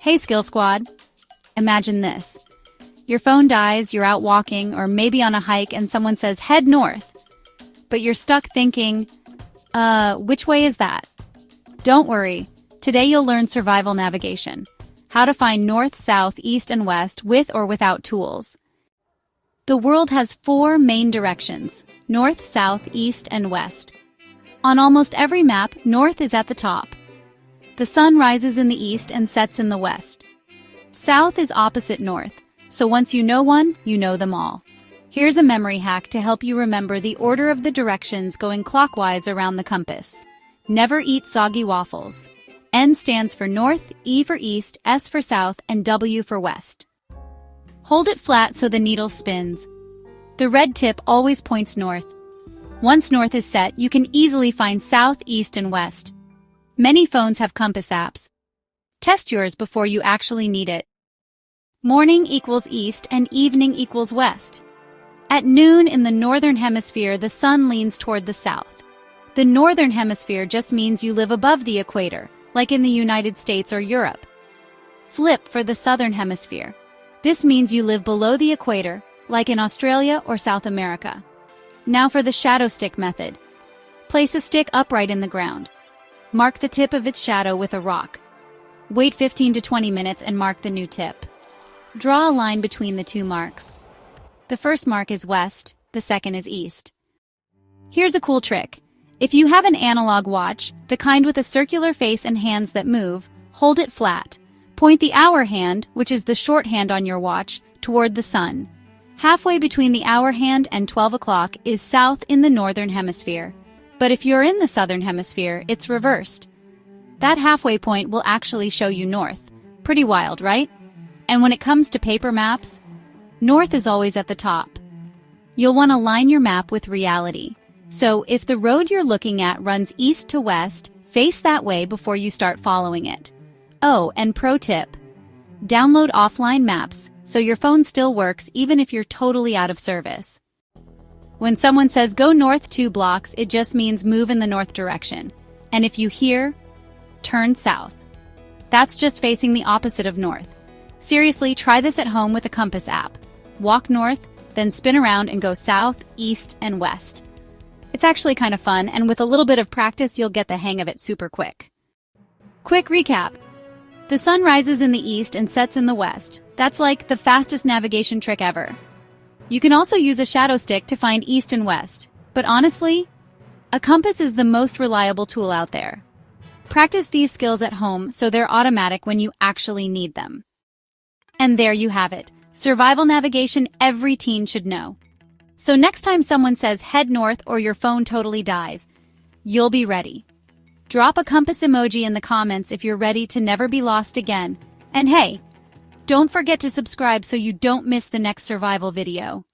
Hey Skill Squad! Imagine this. Your phone dies, you're out walking, or maybe on a hike and someone says, head north. But you're stuck thinking, which way is that? Don't worry. Today you'll learn survival navigation. How to find north, south, east, and west with or without tools. The world has 4 main directions: north, south, east, and west. On almost every map, north is at the top. The sun rises in the east and sets in the west. South is opposite north, so once you know one, you know them all. Here's a memory hack to help you remember the order of the directions going clockwise around the compass. Never eat soggy waffles. N stands for north, E for east, S for south, and W for west. Hold it flat so the needle spins. The red tip always points north. Once north is set, you can easily find south, east, and west. Many phones have compass apps. Test yours before you actually need it. Morning equals east and evening equals west. At noon in the northern hemisphere, the sun leans toward the south. The northern hemisphere just means you live above the equator, like in the United States or Europe. Flip for the southern hemisphere. This means you live below the equator, like in Australia or South America. Now for the shadow stick method. Place a stick upright in the ground. Mark the tip of its shadow with a rock. Wait 15 to 20 minutes and mark the new tip. Draw a line between the 2 marks. The first mark is west, the second is east. Here's a cool trick. If you have an analog watch, the kind with a circular face and hands that move, hold it flat. Point the hour hand, which is the short hand on your watch, toward the sun. Halfway between the hour hand and 12 o'clock is south in the northern hemisphere. But if you're in the southern hemisphere, it's reversed. That halfway point will actually show you north. Pretty wild, right? And when it comes to paper maps, north is always at the top. You'll want to line your map with reality. So if the road you're looking at runs east to west, face that way before you start following it. Oh, and pro tip. Download offline maps so your phone still works even if you're totally out of service. When someone says go north 2 blocks, it just means move in the north direction. And if you hear, turn south. That's just facing the opposite of north. Seriously, try this at home with a compass app. Walk north, then spin around and go south, east, and west. It's actually kind of fun, and with a little bit of practice, you'll get the hang of it super quick. Quick recap. The sun rises in the east and sets in the west. That's like the fastest navigation trick ever. You can also use a shadow stick to find east and west. But honestly, a compass is the most reliable tool out there. Practice these skills at home so they're automatic when you actually need them. And there you have it. Survival navigation every teen should know. So next time someone says head north or your phone totally dies, you'll be ready. Drop a compass emoji in the comments if you're ready to never be lost again. And hey, don't forget to subscribe so you don't miss the next survival video.